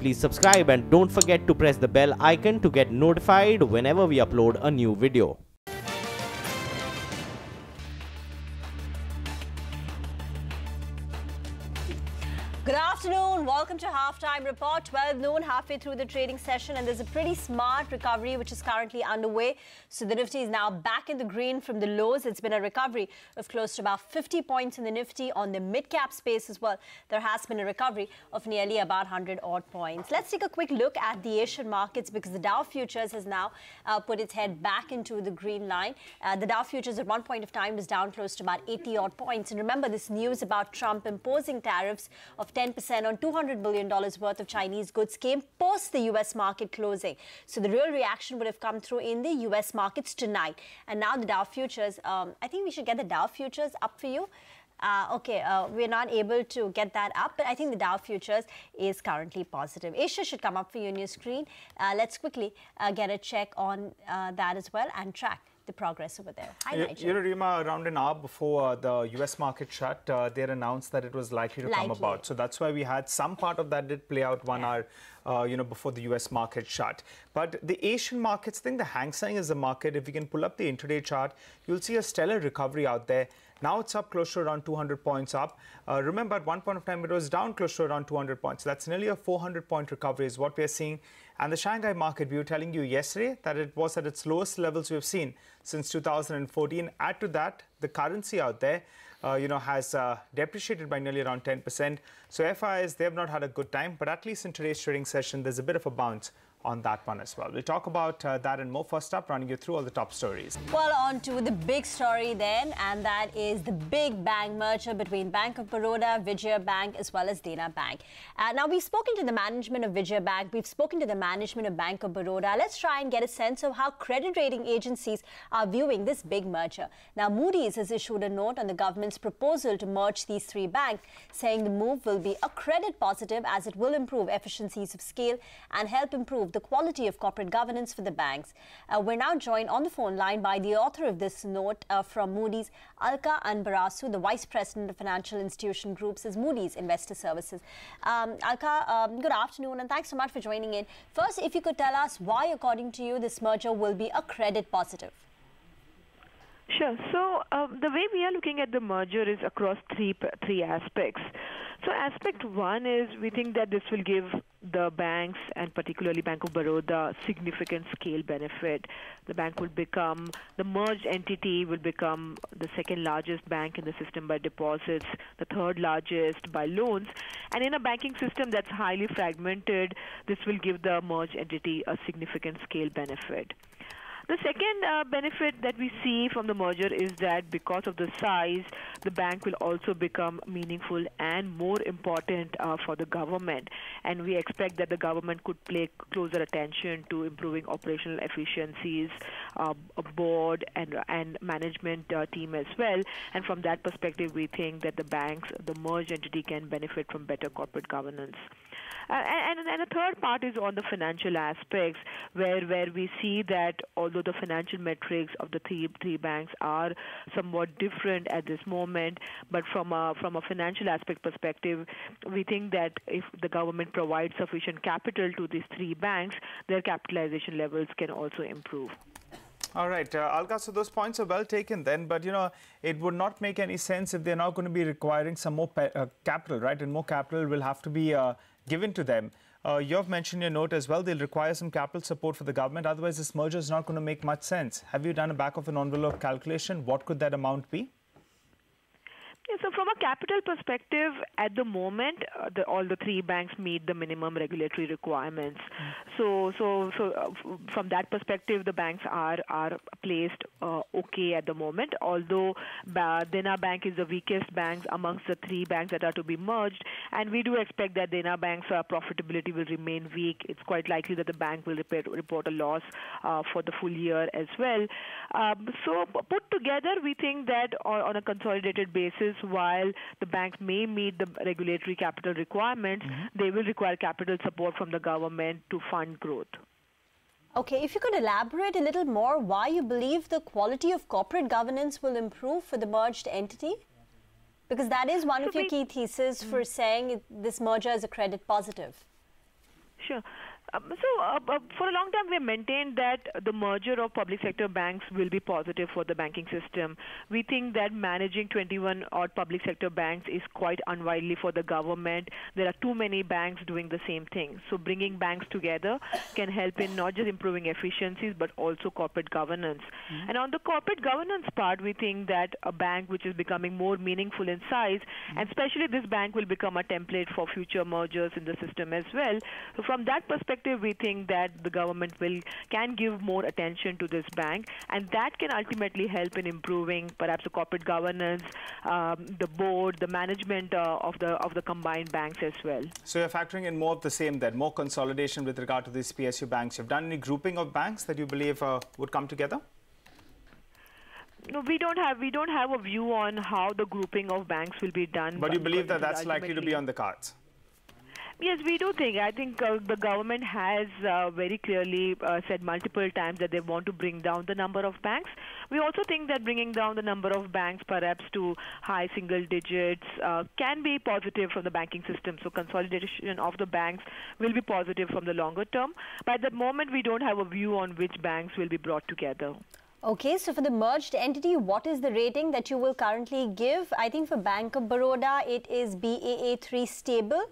please subscribe and don't forget to press the bell icon to get notified whenever we upload a new video. Good afternoon. Welcome to Halftime Report. 12 noon, halfway through the trading session, and there's a pretty smart recovery which is currently underway. So the Nifty is now back in the green from the lows. It's been a recovery of close to about 50 points in the Nifty. On the mid-cap space as well, there has been a recovery of nearly about 100 odd points. Let's take a quick look at the Asian markets because the Dow Futures has now put its head back into the green line. The Dow Futures at one point of time was down close to about 80 odd points. And remember this news about Trump imposing tariffs of 10% on $200 billion worth of Chinese goods came post the U.S. market closing. So the real reaction would have come through in the U.S. markets tonight. And now the Dow Futures, I think we should get the Dow Futures up for you. We're not able to get that up, but I think the Dow Futures is currently positive. Asia should come up for you on your screen. Let's quickly get a check on that as well and track the progress over there. Hi, Nigel. Rima, around an hour before the US market shut, they had announced that it was likely to come about. So that's why we had some part of that did play out 1 hour, before the US market shut. But the Asian markets, I think the Hang Seng is the market. If you can pull up the intraday chart, you'll see a stellar recovery out there. Now it's up close to around 200 points up. Remember, at one point of time, it was down close to around 200 points. So that's nearly a 400-point recovery is what we're seeing. And the Shanghai market, we were telling you yesterday that it was at its lowest levels we've seen since 2014. Add to that, the currency out there, has depreciated by nearly around 10%. So FIs, they have not had a good time. But at least in today's trading session, there's a bit of a bounce on that one as well. We'll talk about that and more. First up, running you through all the top stories. Well, on to the big story then, and that is the big bank merger between Bank of Baroda, Vijaya Bank, as well as Dena Bank. Now, we've spoken to the management of Vijaya Bank. We've spoken to the management of Bank of Baroda. Let's try and get a sense of how credit rating agencies are viewing this big merger. Now, Moody's has issued a note on the government's proposal to merge these three banks, saying the move will be a credit positive as it will improve efficiencies of scale and help improve the quality of corporate governance for the banks. We're now joined on the phone line by the author of this note from Moody's, Alka Anbarasu, the Vice President of Financial Institution Groups as Moody's Investor Services. Alka, good afternoon and thanks so much for joining in. First, if you could tell us why, according to you, this merger will be a credit positive. Sure. So the way we are looking at the merger is across three aspects. So aspect one is we think that this will give the banks and particularly Bank of Baroda significant scale benefit. The bank will become, the merged entity will become the second largest bank in the system by deposits, the third largest by loans. And in a banking system that's highly fragmented, this will give the merged entity a significant scale benefit. The second benefit that we see from the merger is that because of the size, the bank will also become meaningful and more important for the government. And we expect that the government could pay closer attention to improving operational efficiencies, a board and management team as well. And from that perspective, we think that the banks, the merged entity can benefit from better corporate governance. And the third part is on the financial aspects, where we see that although the financial metrics of the three banks are somewhat different at this moment, but from a financial aspect perspective, we think that if the government provides sufficient capital to these three banks, their capitalization levels can also improve. All right, Alka, so those points are well taken then, but it would not make any sense if they're now going to be requiring some more capital, right? And more capital will have to be given to them. You have mentioned in your note as well, they'll require some capital support for the government. Otherwise, this merger is not going to make much sense. Have you done a back of an envelope calculation? What could that amount be? Yeah, so from a capital perspective, at the moment, all the three banks meet the minimum regulatory requirements. So from that perspective, the banks are placed okay at the moment. Although Dena Bank is the weakest bank amongst the three banks that are to be merged, and we do expect that Dena Bank's profitability will remain weak. It's quite likely that the bank will report a loss for the full year as well. So put together, we think that on a consolidated basis, while the banks may meet the regulatory capital requirements, they will require capital support from the government to fund growth. Okay, if you could elaborate a little more why you believe the quality of corporate governance will improve for the merged entity? Because that is one of your key theses for saying this merger is a credit positive. Sure. For a long time, we have maintained that the merger of public sector banks will be positive for the banking system. We think that managing 21 odd public sector banks is quite unwieldy for the government. There are too many banks doing the same thing. So bringing banks together can help in not just improving efficiencies, but also corporate governance. And on the corporate governance part, we think that a bank which is becoming more meaningful in size, and especially this bank will become a template for future mergers in the system as well. So from that perspective, we think that the government can give more attention to this bank, and that can ultimately help in improving perhaps the corporate governance, the board, the management of the combined banks as well. So you're factoring in more of the same then, more consolidation with regard to these PSU banks. You've done any grouping of banks that you believe would come together? No, we don't have a view on how the grouping of banks will be done. But you believe that that's likely to be on the cards? Yes, we do think. I think the government has very clearly said multiple times that they want to bring down the number of banks. We also think that bringing down the number of banks perhaps to high single digits can be positive from the banking system. So consolidation of the banks will be positive from the longer term. But at the moment, we don't have a view on which banks will be brought together. Okay, so for the merged entity, what is the rating that you will currently give? I think for Bank of Baroda, it is Baa3 stable.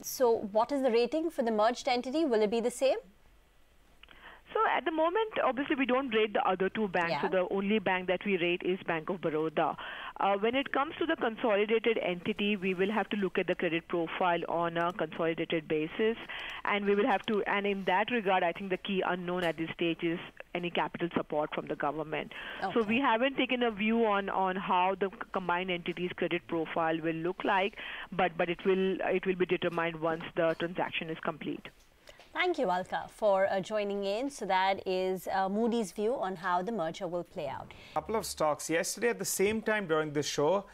So what is the rating for the merged entity? Will it be the same? So at the moment, obviously, we don't rate the other two banks. Yeah. So the only bank that we rate is Bank of Baroda. When it comes to the consolidated entity, we will have to look at the credit profile on a consolidated basis. And we will have to, and in that regard, I think the key unknown at this stage is any capital support from the government. Okay. So we haven't taken a view on how the combined entity's credit profile will look like, but it will be determined once the transaction is complete. Thank you, Alka, for joining in. So that is Moody's view on how the merger will play out. A couple of stocks. Yesterday, at the same time during this show,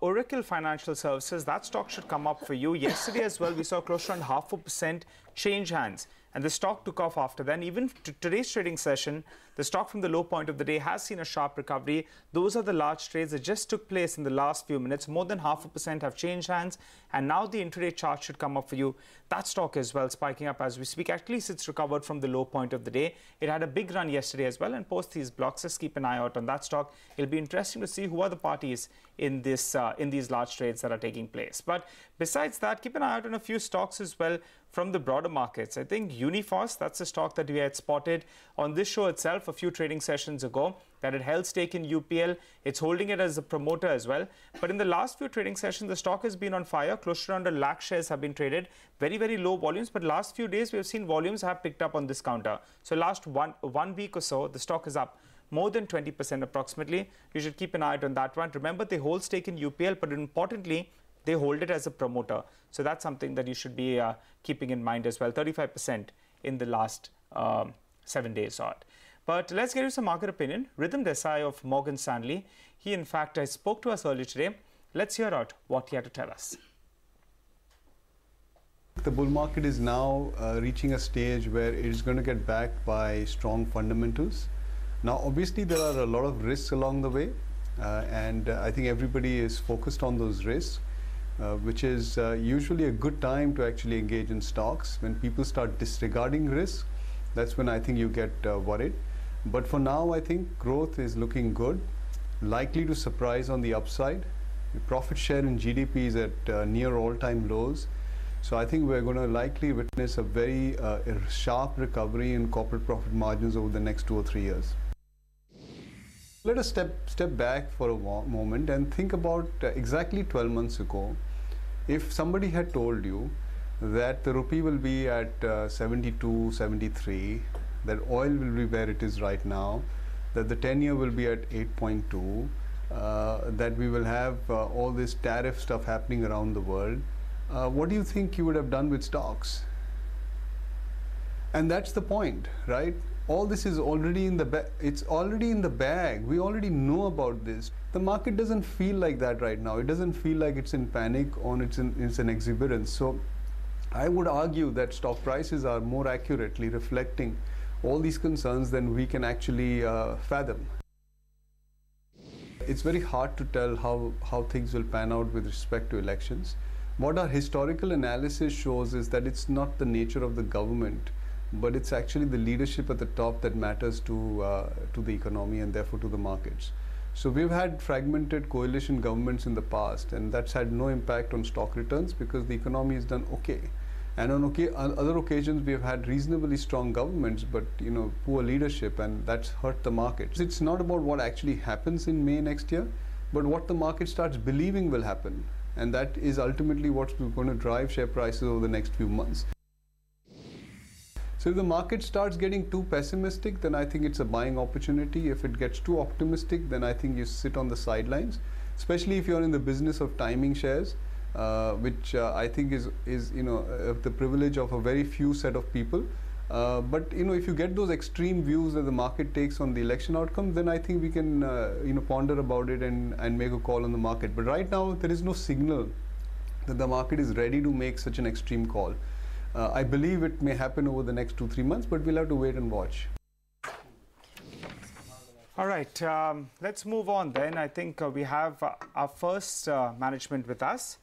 Oracle Financial Services, that stock should come up for you. Yesterday as well, we saw close to around 0.5% change hands. And the stock took off after then. Even today's trading session, the stock from the low point of the day has seen a sharp recovery. Those are the large trades that just took place in the last few minutes. More than 0.5% have changed hands. And now the intraday chart should come up for you. That stock as well spiking up as we speak. At least it's recovered from the low point of the day. It had a big run yesterday as well. And post these blocks, just keep an eye out on that stock. It'll be interesting to see who are the parties in these large trades that are taking place. But besides that, keep an eye out on a few stocks as well from the broader markets. I think Uniphos, that's a stock that we had spotted on this show itself a few trading sessions ago, that it held stake in UPL. It's holding it as a promoter as well. But in the last few trading sessions, the stock has been on fire. Close to around 1 lakh shares have been traded. Very, very low volumes. But last few days, we have seen volumes have picked up on this counter. So last one week or so, the stock is up more than 20% approximately. You should keep an eye on that one. Remember, they hold stake in UPL, but importantly, they hold it as a promoter. So that's something that you should be keeping in mind as well. 35% in the last 7 days odd. But let's get you some market opinion. Rhythm Desai of Morgan Stanley. He, in fact, spoke to us earlier today. Let's hear out what he had to tell us. The bull market is now reaching a stage where it is going to get backed by strong fundamentals. Now, obviously, there are a lot of risks along the way, and I think everybody is focused on those risks, which is usually a good time to actually engage in stocks. When people start disregarding risk, that's when I think you get worried. But for now, I think growth is looking good, likely to surprise on the upside. The profit share in GDP is at near all-time lows. So I think we're going to likely witness a very sharp recovery in corporate profit margins over the next 2 or 3 years. Let us step back for a moment and think about exactly 12 months ago. If somebody had told you that the rupee will be at 72, 73, that oil will be where it is right now, that the 10-year will be at 8.2, that we will have all this tariff stuff happening around the world, what do you think you would have done with stocks? And that's the point, right? All this is already in the bag. It's already in the bag. We already know about this. The market doesn't feel like that right now. It doesn't feel like it's in panic or it's an exuberance. So I would argue that stock prices are more accurately reflecting all these concerns than we can actually fathom. It's very hard to tell how things will pan out with respect to elections. What our historical analysis shows is that it's not the nature of the government, but it's actually the leadership at the top that matters to the economy and therefore to the markets. So we've had fragmented coalition governments in the past, and that's had no impact on stock returns because the economy is done okay. And on other occasions, we've had reasonably strong governments, but poor leadership, and that's hurt the markets. It's not about what actually happens in May next year, but what the market starts believing will happen. And that is ultimately what's going to drive share prices over the next few months. So if the market starts getting too pessimistic, then I think it's a buying opportunity. If it gets too optimistic, then I think you sit on the sidelines, especially if you're in the business of timing shares, which I think is the privilege of a very few set of people. But if you get those extreme views that the market takes on the election outcome, then I think we can ponder about it and make a call on the market. But right now there is no signal that the market is ready to make such an extreme call. I believe it may happen over the next 2-3 months, but we'll have to wait and watch. All right, let's move on then. I think we have our first management with us.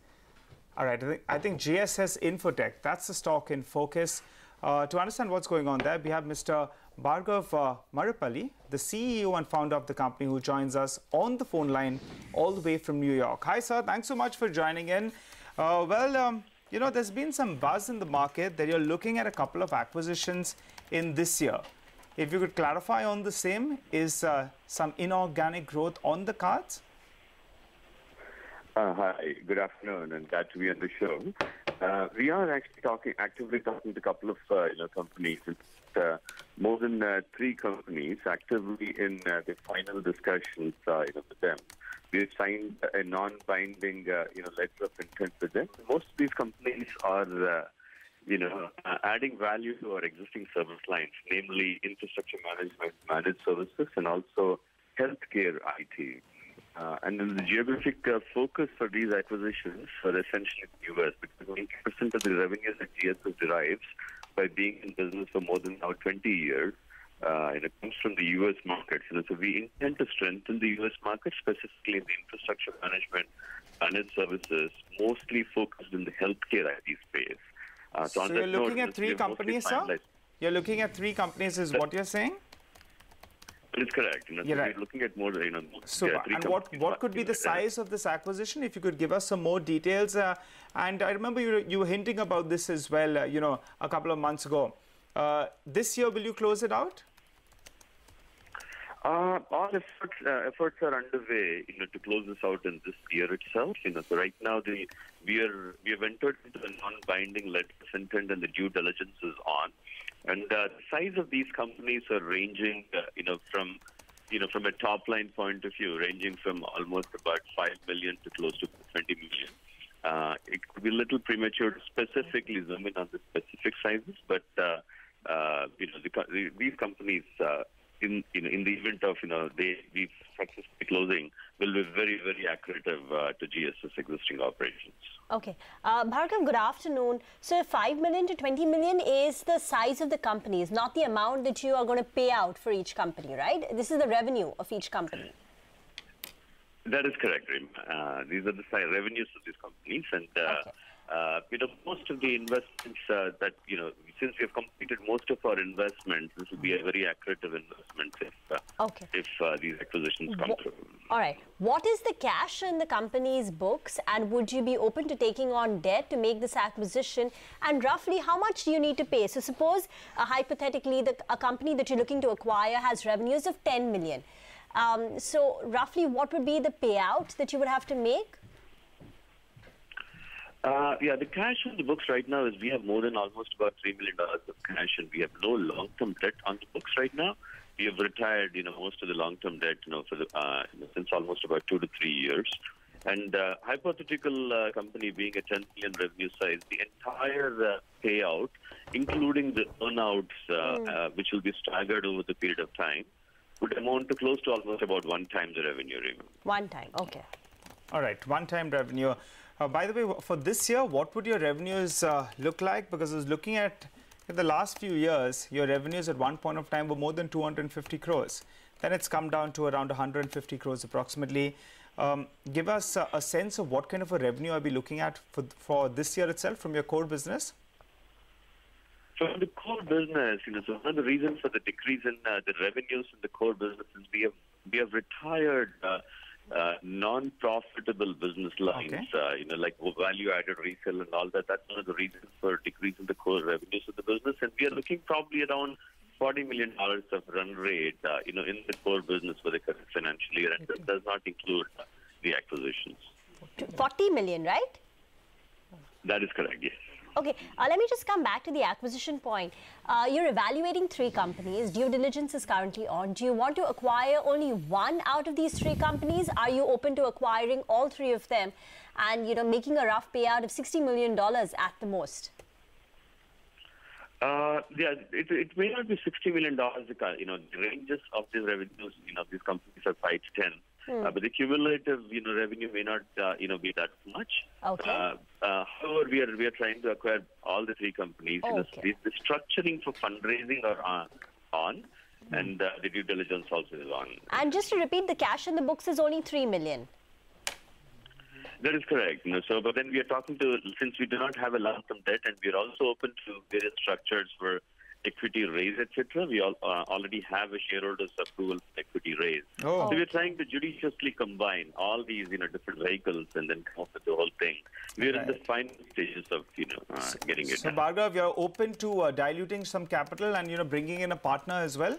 All right, I think GSS Infotech, that's the stock in focus. To understand what's going on there, we have Mr. Bhargav Maripalli, the CEO and founder of the company, who joins us on the phone line all the way from New York. Hi, sir. Thanks so much for joining in. There's been some buzz in the market that you're looking at a couple of acquisitions in this year. If you could clarify on the same, is some inorganic growth on the cards? Hi, good afternoon, and glad to be on the show. We are actually actively talking to a couple of companies. It's more than 3 companies actively in the final discussions with them. We've signed a non-binding letter of intent with them. Most of these companies are adding value to our existing service lines, namely infrastructure management, managed services, and also healthcare IT. And then the geographic focus for these acquisitions are essentially the U.S., because 80% of the revenues that GSS derives by being in business for more than now 20 years, it comes from the U.S. markets. So we intend to strengthen the U.S. market, specifically in the infrastructure management, managed services, mostly focused in the healthcare IT space. So you're looking at 3 companies, sir? You're looking at 3 companies is what you're saying? That is correct. So right. We're looking at more, Super. And what could be the size of this acquisition? If you could give us some more details. And I remember you were hinting about this as well, a couple of months ago. This year, will you close it out? All efforts are underway, to close this out in this year itself. So right now we have entered into a non-binding letter of intent, and the due diligence is on. And the size of these companies are ranging, from a top-line point of view, ranging from almost about 5 million to close to 20 million. It could be a little premature to specifically zoom in on the specific sizes, but these companies, in the event of we successfully closing, will be very, very accretive to GSS existing operations. Okay. Bhargav, good afternoon. So 5 million to 20 million is the size of the companies, not the amount that you are going to pay out for each company, right? This is the revenue of each company. That is correct, Reem. These are the revenues of these companies, and most of the investments that since we have completed most of our investments, this will be a very accretive investment if these acquisitions come through. All right. What is the cash in the company's books, and would you be open to taking on debt to make this acquisition? And roughly, how much do you need to pay? So suppose, hypothetically, a company that you're looking to acquire has revenues of 10 million. So roughly, what would be the payout that you would have to make? The cash on the books right now is we have more than almost about $3 million of cash, and we have no long-term debt on the books right now. We have retired, most of the long-term debt, for the since almost about 2 to 3 years. And hypothetical company being a 10 million revenue size, the entire payout, including the earnouts, which will be staggered over the period of time, would amount to close to almost about 1 time the revenue. 1 time, okay. All right, 1 time revenue. By the way, for this year, what would your revenues look like? Because I was looking at in the last few years, your revenues at one point of time were more than 250 crores. Then it's come down to around 150 crores approximately. give us a sense of what kind of a revenue I'll be looking at for this year itself from your core business? From the core business, so one of the reasons for the decrease in the revenues in the core business is we have retired non-profitable business lines, like value-added resale and all that. That's one of the reasons for decrease in the core revenues of the business. And we are looking probably around $40 million of run rate, in the core business for the current financial year, and this does not include the acquisitions. 40 million, right? That is correct, yes. Okay, let me just come back to the acquisition point. You're evaluating 3 companies. Due diligence is currently on. Do you want to acquire only one out of these 3 companies? Are you open to acquiring all 3 of them and, making a rough payout of $60 million at the most? Yeah, it may not be $60 million. The ranges of these revenues, these companies are 5 to 10. But the cumulative, revenue may not, be that much. Okay. However, we are trying to acquire all the 3 companies. Okay. The structuring for fundraising are on, and the due diligence also is on. And just to repeat, the cash in the books is only $3 million. That is correct. But then we are talking to, since we do not have a lump sum debt, and we are also open to various structures for equity raise, etc. We already have a shareholders approval for equity raise. Oh. So we're trying to judiciously combine all these, different vehicles and then come up with the whole thing. We're in the final stages of, getting it done. So, Bhargav, you're open to diluting some capital and, bringing in a partner as well?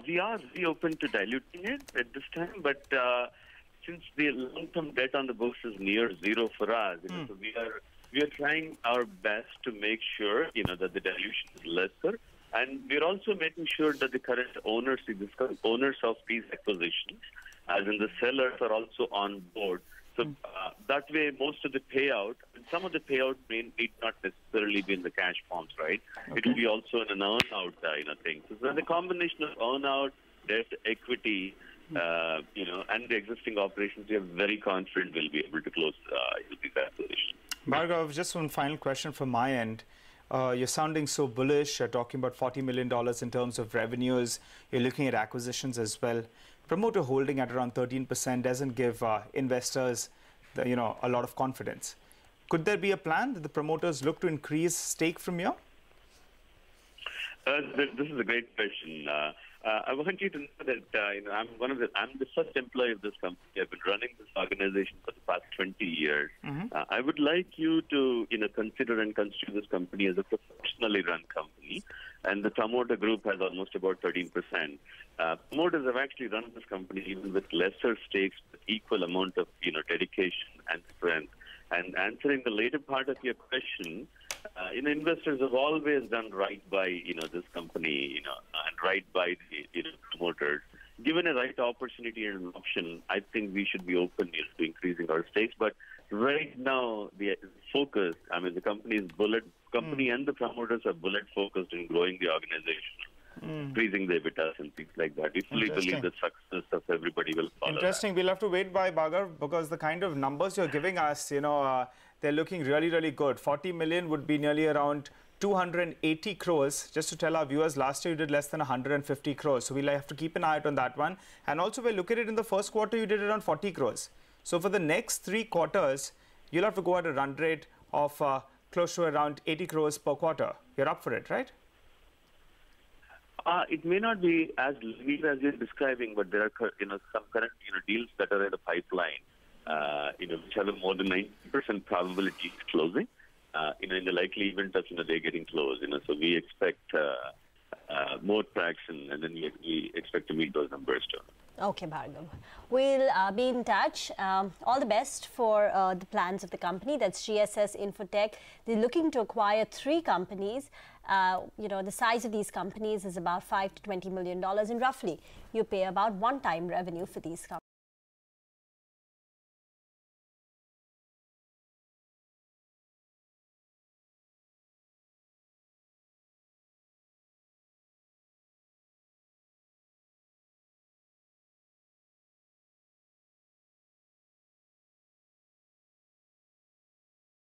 We are very open to diluting it at this time, but since the long-term debt on the books is near zero for us, so we are trying our best to make sure, that the dilution is lesser. And we're also making sure that the current owners of these acquisitions, as in the sellers, are also on board. So that way, most of the payout, and some of the payout need not necessarily be in the cash forms, right? Okay. It will be also in an earn-out, thing. So the combination of earn-out, debt, equity, and the existing operations, we are very confident we'll be able to close these acquisitions. Bhargav, just one final question from my end. You're sounding so bullish. You're talking about $40 million in terms of revenues. You're looking at acquisitions as well. Promoter holding at around 13% doesn't give investors, a lot of confidence. Could there be a plan that the promoters look to increase stake from here? This is a great question. I want you to know that I'm the first employee of this company. I've been running this organization for the past 20 years. I would like you to consider and construe this company as a professionally run company, and the promoter group has almost about 13%. Promoters have actually run this company even with lesser stakes, with equal amount of dedication and strength. And answering the later part of your question, investors have always done right by this company, and right by the promoters. Given a right opportunity and an option, I think we should be open to increasing our stakes. But right now, the focus, the company is company and the promoters are bullet focused in growing the organization, increasing the EBITDA and things like that. We fully believe the success of everybody will follow. Interesting. We'll have to wait by Bhargav, because the kind of numbers you're giving us, they're looking really, really good. 40 million would be nearly around 280 crores. Just to tell our viewers, last year you did less than 150 crores. So we'll have to keep an eye out on that one. And also, we'll look at it in the first quarter, you did around 40 crores. So for the next 3 quarters, you'll have to go at a run rate of close to around 80 crores per quarter. You're up for it, right? It may not be as linear as you're describing, but there are some current deals that are in the pipeline, which have a more than 90% probability of closing. In the likely event of they're getting closed. So we expect more traction, and then we expect to meet those numbers too. Okay, Bhargav. We'll be in touch. All the best for the plans of the company. That's GSS Infotech. They're looking to acquire 3 companies. The size of these companies is about $5 to $20 million, and roughly you pay about 1-time revenue for these companies.